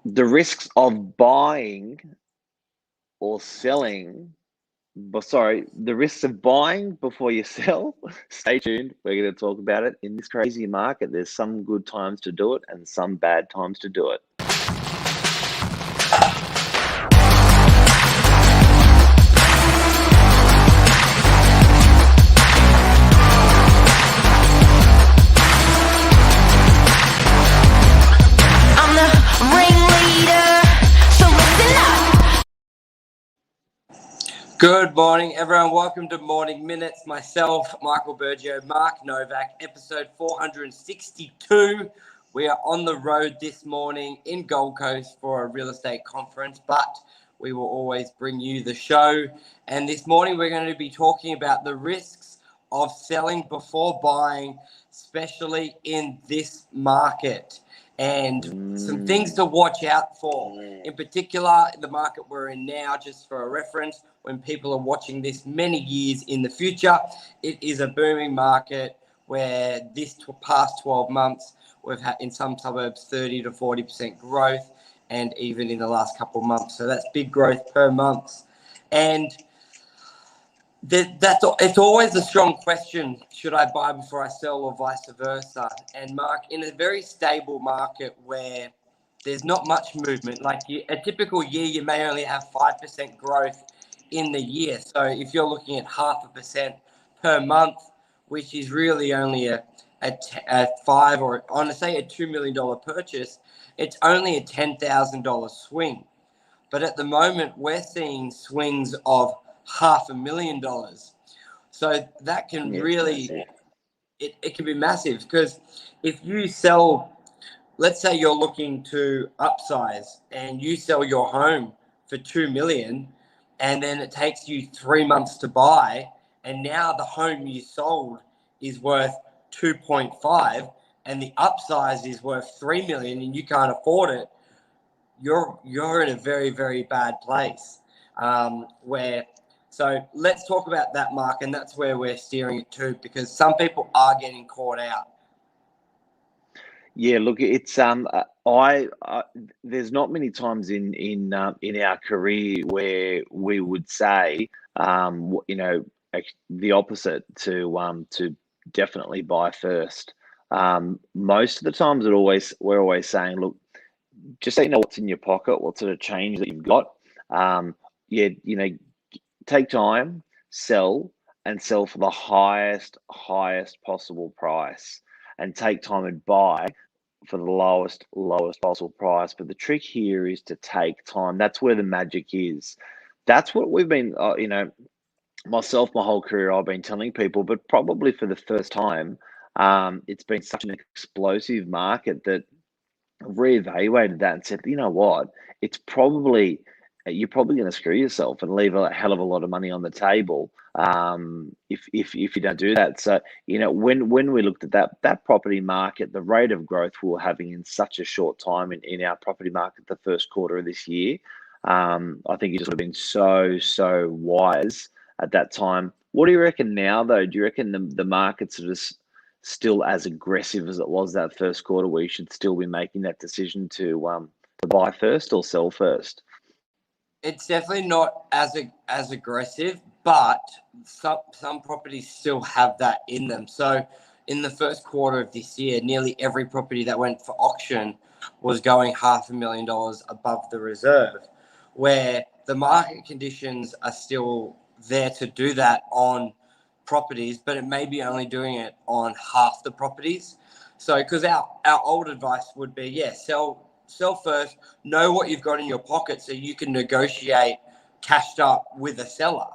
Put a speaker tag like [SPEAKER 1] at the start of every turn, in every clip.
[SPEAKER 1] The risks of buying or selling, the risks of buying before you sell. Stay tuned. We're going to talk about it. In this crazy market, there's some good times to do it and some bad times to do it.
[SPEAKER 2] I'm the ringleader, so listen up.
[SPEAKER 3] Good morning, everyone. Welcome to Morning Minutes. Myself, Michael BURGIO, Mark Novak, episode 462. We are on the road this morning in Gold Coast for a real estate conference, but we will always bring you the show. And this morning we're going to be talking about the risks of selling before buying, especially in this market, and some things to watch out for. In particular, the market we're in now, just for a reference, when people are watching this many years in the future, it is a booming market where this past 12 months, we've had in some suburbs 30 to 40% growth, and even in the last couple of months. So that's big growth per month. And it's always a strong question, should I buy before I sell or vice versa? And Mark, in a very stable market where there's not much movement, like a typical year, you may only have 5% growth in the year. So if you're looking at 0.5% per month, which is really only a five, or I want to say a $2 million purchase, it's only a $10,000 swing. But at the moment, we're seeing swings of $500,000. So that can really, it can be massive, because if you sell, let's say you're looking to upsize and you sell your home for 2 million, and then it takes you 3 months to buy, and now the home you sold is worth 2.5 and the upsize is worth 3 million and you can't afford it, you're in a very, very bad place. So let's talk about that, Mark, and that's where we're steering it to, because some people are getting caught out.
[SPEAKER 1] Yeah, look, it's there's not many times in our career where we would say the opposite, to definitely buy first. Most of the times we're always saying, look, just so you know what's in your pocket, what sort of change that you've got. Take time, sell for the highest possible price, and take time and buy for the lowest possible price. But the trick here is to take time. That's where the magic is. That's what we've been, myself, my whole career, I've been telling people, but probably for the first time, it's been such an explosive market that I've reevaluated that and said, you know what, you're probably going to screw yourself and leave a hell of a lot of money on the table, if you don't do that. So when we looked at that property market, the rate of growth we were having in such a short time in our property market, the first quarter of this year, I think it just would have been so wise at that time. What do you reckon now, though? Do you reckon the market's sort of still as aggressive as it was that first quarter, where you should still be making that decision to buy first or sell first?
[SPEAKER 3] It's definitely not as aggressive, but some properties still have that in them. So in the first quarter of this year, nearly every property that went for auction was going $500,000 above the reserve, where the market conditions are still there to do that on properties, but it may be only doing it on half the properties. So because our old advice would be, sell first, know what you've got in your pocket so you can negotiate cashed up with a seller,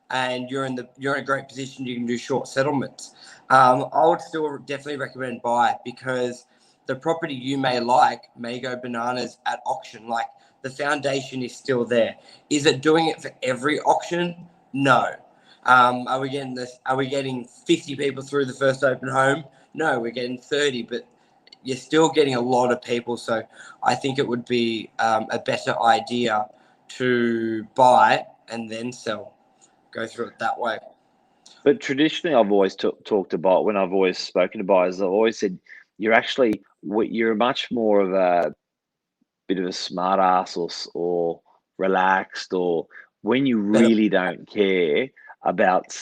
[SPEAKER 3] and you're in a great position. You can do short settlements. I would still definitely recommend buy, because the property you may go bananas at auction. Like, the foundation is still there. Is it doing it for every auction? No. Are we getting 50 people through the first open home? No, we're getting 30, but you're still getting a lot of people. So I think it would be a better idea to buy and then sell. Go through it that way.
[SPEAKER 1] But traditionally, I've always talked about, when I've always spoken to buyers, I've always said you're much more of bit of a smart ass or relaxed, or when you
[SPEAKER 3] Better.
[SPEAKER 1] really don't care about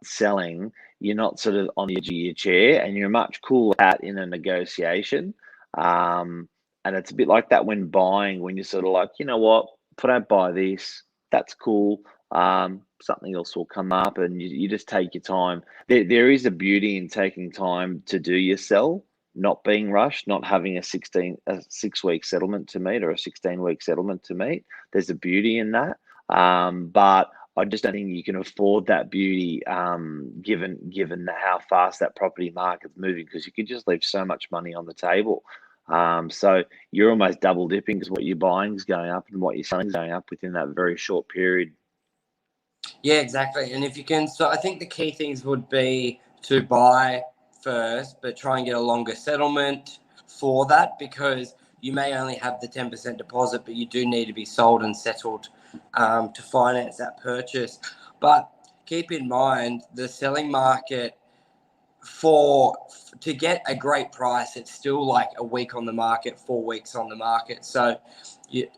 [SPEAKER 1] selling, you're not sort of on the edge of your chair, and you're much cooler at in a negotiation. Um, and it's a bit like that when buying, when you're sort of like, you know what, if I don't buy this, that's cool. Something else will come up, and you just take your time. There is a beauty in taking time to do your sell, not being rushed, not having a 6 week settlement to meet or a 16-week settlement to meet. There's a beauty in that. But I just don't think you can afford that beauty, given how fast that property market's moving, because you could just leave so much money on the table. So you're almost double dipping, because what you're buying is going up and what you're selling is going up within that very short period.
[SPEAKER 3] Yeah, exactly. And if you can, so I think the key things would be to buy first, but try and get a longer settlement for that, because you may only have the 10% deposit, but you do need to be sold and settled to finance that purchase. But keep in mind, the selling market, to get a great price, it's still like a week on the market, 4 weeks on the market. So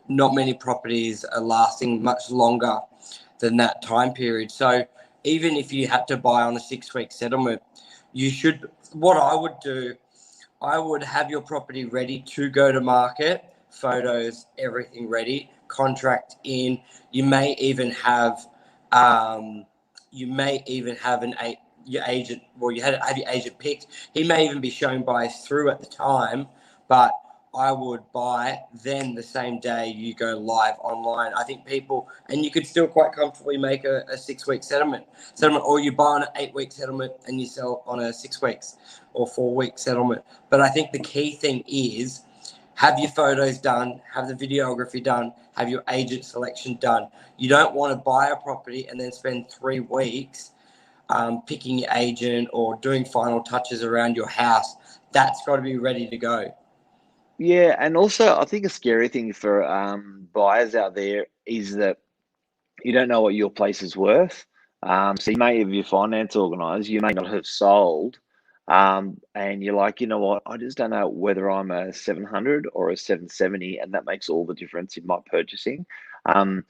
[SPEAKER 3] not many properties are lasting much longer than that time period. So even if you had to buy on a 6-week settlement, what I would do, I would have your property ready to go to market, photos, everything ready, contract in. You may even have your agent, well, have your agent picked. He may even be showing buyers through at the time, but I would buy then the same day you go live online. I think people, and you could still quite comfortably make a 6-week settlement, or you buy on an 8-week settlement and you sell on a 6 weeks or 4-week settlement. But I think the key thing is have your photos done, have the videography done, have your agent selection done. You don't want to buy a property and then spend 3 weeks picking your agent or doing final touches around your house. That's got to be ready to go.
[SPEAKER 1] Yeah, and also I think a scary thing for buyers out there is that you don't know what your place is worth. So you may have your finance organised, you may not have sold, and you're like, you know what, I just don't know whether I'm a 700 or a 770, and that makes all the difference in my purchasing. I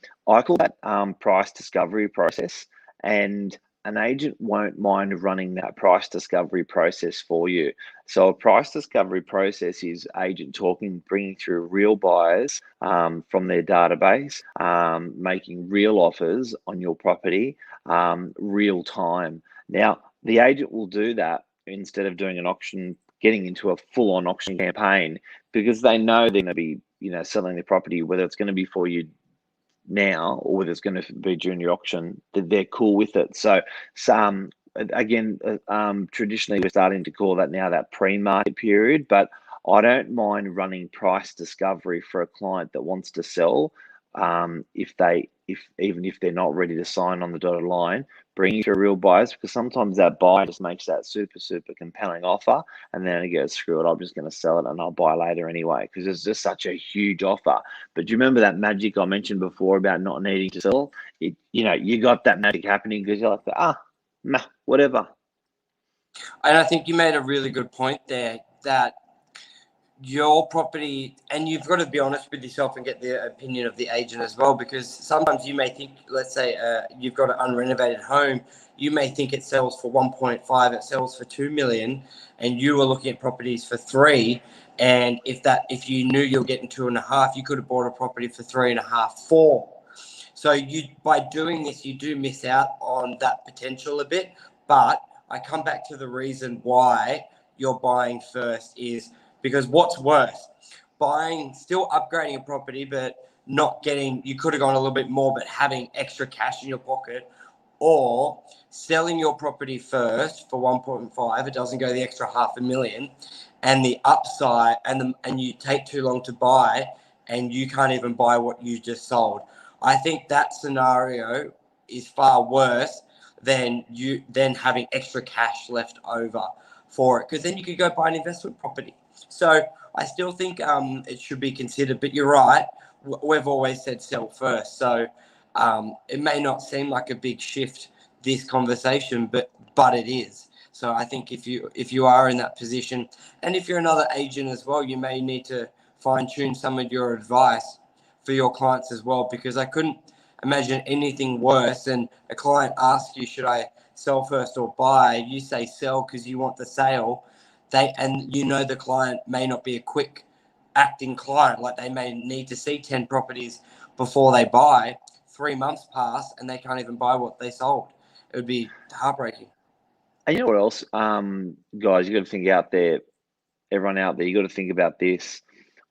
[SPEAKER 1] call that price discovery process, and an agent won't mind running that price discovery process for you. So a price discovery process is agent talking, bringing through real buyers from their database, making real offers on your property, real time. Now, the agent will do that instead of doing an auction, getting into a full-on auction campaign, because they know they're going to be, selling the property, whether it's going to be for you now or whether it's going to be during your auction. They're cool with it. So again, traditionally we're starting to call that now that pre-market period, but I don't mind running price discovery for a client that wants to sell, even if they're not ready to sign on the dotted line, bringing through real buyers, because sometimes that buyer just makes that super compelling offer, and then it goes, screw it, I'm just going to sell it and I'll buy later anyway, because it's just such a huge offer. But do you remember that magic I mentioned before about not needing to sell? You got that magic happening because you're like, nah, whatever.
[SPEAKER 3] And I think you made a really good point there, that your property, and you've got to be honest with yourself and get the opinion of the agent as well, because sometimes you may think, let's say you've got an unrenovated home, you may think it sells for 1.5, it sells for 2 million, and you were looking at properties for 3, and if you knew you were getting 2.5, you could have bought a property for 3.5, 4. So by doing this, you do miss out on that potential a bit. But I come back to the reason why you're buying first is because what's worse, still upgrading a property, but not getting, you could have gone a little bit more, but having extra cash in your pocket, or selling your property first for 1.5, it doesn't go the extra 500,000, and the upside, and you take too long to buy, and you can't even buy what you just sold. I think that scenario is far worse than having extra cash left over for it, because then you could go buy an investment property. So I still think it should be considered, but you're right. We've always said sell first. So it may not seem like a big shift, this conversation, but it is. So I think if you are in that position, and if you're another agent as well, you may need to fine tune some of your advice for your clients as well, because I couldn't imagine anything worse than a client asks you, should I sell first or buy? You say sell because you want the sale. And you know the client may not be a quick acting client, like they may need to see 10 properties before they buy. 3 months pass and they can't even buy what they sold. It would be heartbreaking.
[SPEAKER 1] And you know what else, guys, you got to think out there, everyone out there, you got to think about this.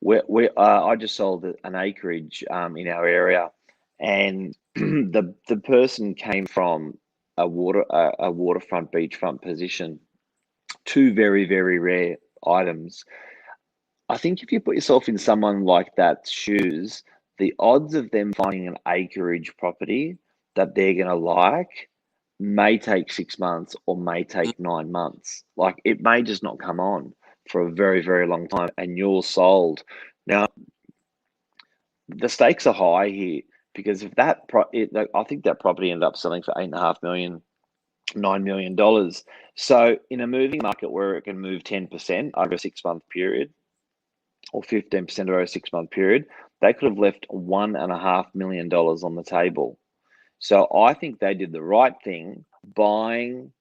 [SPEAKER 1] I just sold an acreage in our area, and the person came from a waterfront, beachfront position. Two very, very rare items. I think if you put yourself in someone like that's shoes, the odds of them finding an acreage property that they're going to like may take 6 months or may take 9 months. Like, it may just not come on for a very, very long time, and you're sold. Now, the stakes are high here, because if I think that property ended up selling for $8.5 million, $9 million. So in a moving market where it can move 10% over a 6-month period, or 15% over a 6-month period, they could have left $1.5 million on the table. So I think they did the right thing buying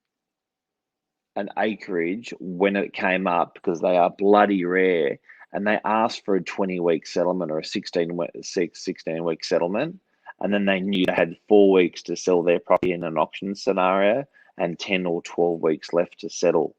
[SPEAKER 1] an acreage when it came up, because they are bloody rare, and they asked for a 20-week settlement or a 16-week settlement, and then they knew they had 4 weeks to sell their property in an auction scenario and 10 or 12 weeks left to settle.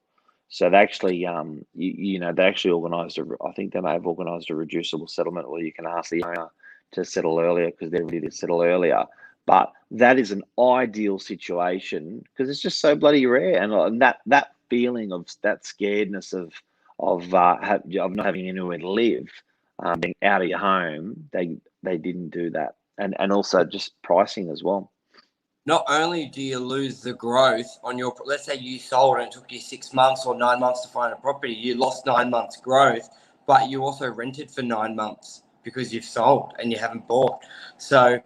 [SPEAKER 1] So they actually, they actually organised I think they may have organised a reducible settlement where you can ask the owner to settle earlier because they're ready to settle earlier. But that is an ideal situation because it's just so bloody rare, and that feeling of that scaredness of not having anywhere to live, being out of your home, they didn't do that, and also just pricing as well.
[SPEAKER 3] Not only do you lose the growth on your, let's say you sold and it took you 6 months or 9 months to find a property, you lost 9 months growth, but you also rented for 9 months because you've sold and you haven't bought. So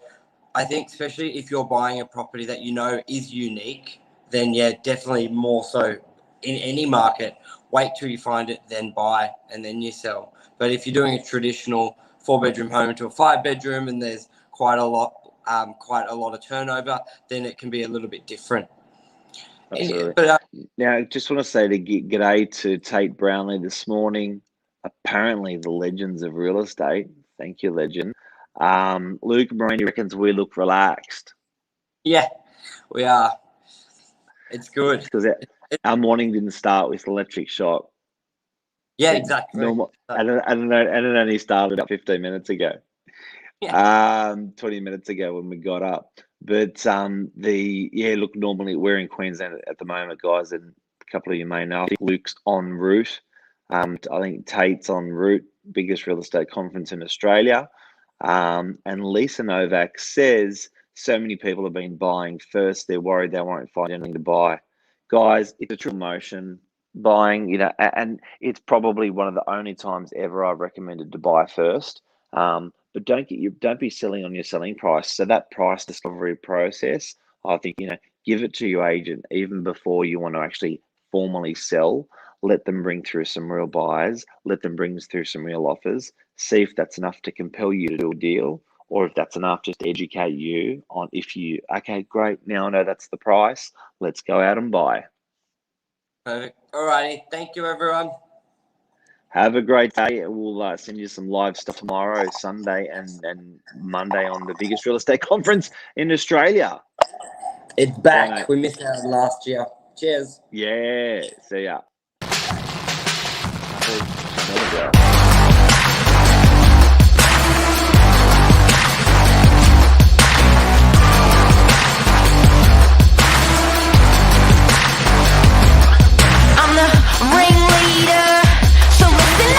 [SPEAKER 3] I think especially if you're buying a property that you know is unique, then yeah, definitely more so in any market, wait till you find it, then buy, and then you sell. But if you're doing a traditional 4-bedroom home to a 5-bedroom and there's quite a lot of turnover, then it can be a little bit different.
[SPEAKER 1] Absolutely.
[SPEAKER 3] But
[SPEAKER 1] now, I just want to say g'day to Tate Brownlee this morning. Apparently, the legends of real estate. Thank you, legend. Luke Morini reckons we look relaxed.
[SPEAKER 3] Yeah, we are. It's good
[SPEAKER 1] because our morning didn't start with electric shock.
[SPEAKER 3] Yeah, exactly.
[SPEAKER 1] And it only started about 15 minutes ago. Yeah. 20 minutes ago when we got up. But look, normally we're in Queensland at the moment, guys, and a couple of you may know. I think Luke's en route. I think Tate's en route, biggest real estate conference in Australia. And Lisa Novak says so many people have been buying first. They're worried they won't find anything to buy. Guys, it's a true motion. Buying, and it's probably one of the only times ever I've recommended to buy first. But don't be selling on your selling price. So that price discovery process, I think, give it to your agent even before you want to actually formally sell. Let them bring through some real buyers. Let them bring through some real offers. See if that's enough to compel you to do a deal, or if that's enough just to educate you on okay, great, now I know that's the price. Let's go out and buy.
[SPEAKER 3] Perfect. All righty. Thank you, everyone.
[SPEAKER 1] Have a great day. We'll send you some live stuff tomorrow, Sunday, and Monday on the biggest real estate conference in Australia.
[SPEAKER 3] It's back. We missed out last year. Cheers.
[SPEAKER 1] Yeah. See ya.